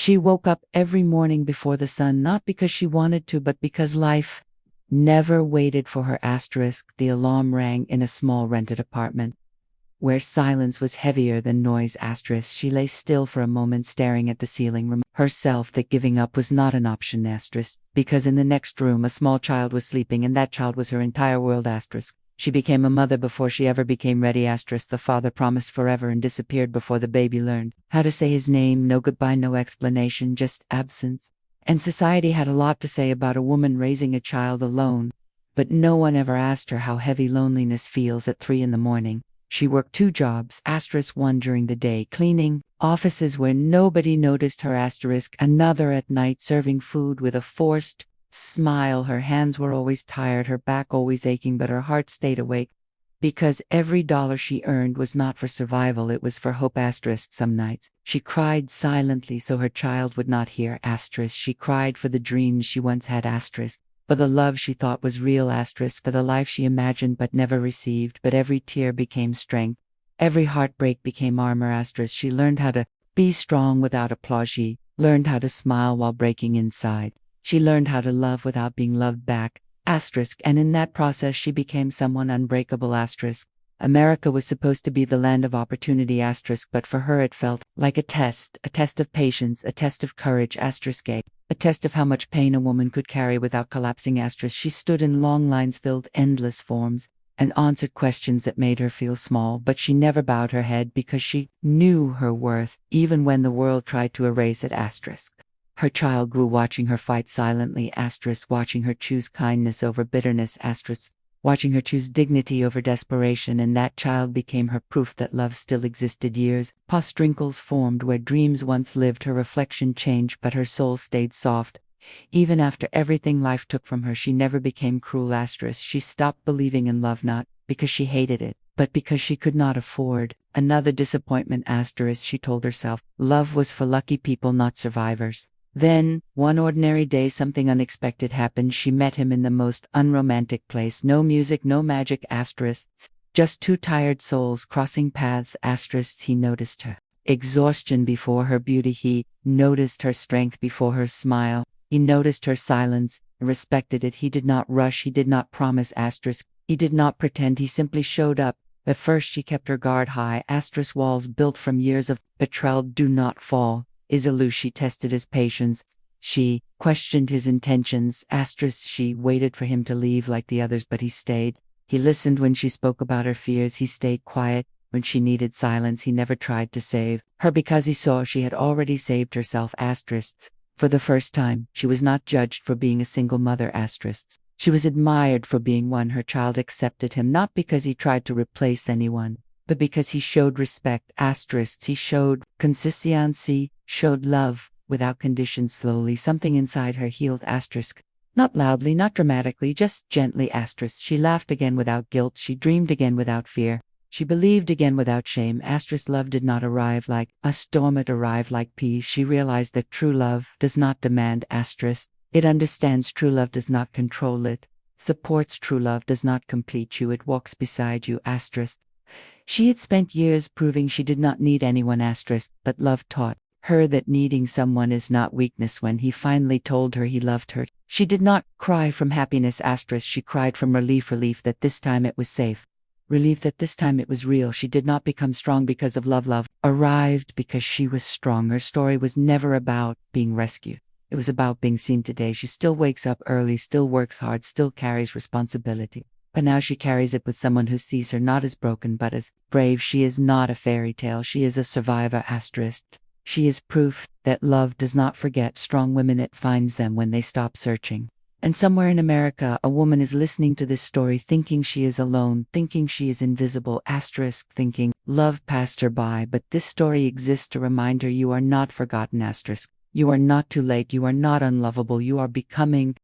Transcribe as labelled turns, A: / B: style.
A: She woke up every morning before the sun, not because she wanted to, but because life never waited for her. The alarm rang in a small rented apartment, where silence was heavier than noise. She lay still for a moment, staring at the ceiling, reminding herself that giving up was not an option. Because in the next room a small child was sleeping, and that child was her entire world. She became a mother before she ever became ready. The father promised forever and disappeared before the baby learned how to say his name. No goodbye, no explanation, just absence. And society had a lot to say about a woman raising a child alone, but no one ever asked her how heavy loneliness feels at 3 in the morning. She worked 2 jobs, one during the day, cleaning offices where nobody noticed her, another at night, serving food with a forced smile. Her hands were always tired, her back always aching, but her heart stayed awake, because every dollar she earned was not for survival, it was for hope. Some nights she cried silently so her child would not hear. She cried for the dreams she once had. For the love she thought was real. For the life she imagined but never received. But every tear became strength, every heartbreak became armor. She learned how to be strong without applause. She learned how to smile while breaking inside. She learned how to love without being loved back. And in that process she became someone unbreakable. America was supposed to be the land of opportunity. But for her it felt like a test of patience, a test of courage. A test of how much pain a woman could carry without collapsing. She stood in long lines, filled endless forms, and answered questions that made her feel small, but she never bowed her head because she knew her worth, even when the world tried to erase it. Her child grew watching her fight silently. Watching her choose kindness over bitterness. Watching her choose dignity over desperation, and that child became her proof that love still existed. Years past, wrinkles formed where dreams once lived. Her reflection changed, but her soul stayed soft. Even after everything life took from her, she never became cruel. She stopped believing in love not because she hated it, but because she could not afford another disappointment. She told herself love was for lucky people, not survivors. Then, one ordinary day, something unexpected happened. She met him in the most unromantic place. No music, no magic. Just 2 tired souls crossing paths. He noticed her exhaustion before her beauty. He noticed her strength before her smile. He noticed her silence and respected it. He did not rush. He did not promise. He did not pretend. He simply showed up. At first she kept her guard high. Walls built from years of betrayal do not fall. She tested his patience. She questioned his intentions. She waited for him to leave like the others, but he stayed. He listened when she spoke about her fears. He stayed quiet when she needed silence. He never tried to save her because he saw she had already saved herself. For the first time, she was not judged for being a single mother. She was admired for being one. Her child accepted him not because he tried to replace anyone, but because he showed respect. He showed consistency, showed love without conditions. Slowly, something inside her healed. Not loudly, not dramatically, just gently. She laughed again without guilt. She dreamed again without fear. She believed again without shame. Love did not arrive like a storm, it arrived like peace. She realized that true love does not demand. It understands. True love does not control, it supports. True love does not complete you, it walks beside you. She had spent years proving she did not need anyone. But love taught her that needing someone is not weakness. When he finally told her he loved her, she did not cry from happiness. She cried from relief that this time it was safe. Relief that this time it was real. She did not become strong because of love. Love arrived because she was strong. Her story was never about being rescued. It was about being seen. Today she still wakes up early, still works hard, still carries responsibility. But now she carries it with someone who sees her not as broken but as brave. She is not a fairy tale. She is a survivor. She is proof that love does not forget strong women. It finds them when they stop searching. And somewhere in America, a woman is listening to this story thinking she is alone, thinking she is invisible, thinking love passed her by. But this story exists to remind her you are not forgotten. You are not too late. You are not unlovable. You are becoming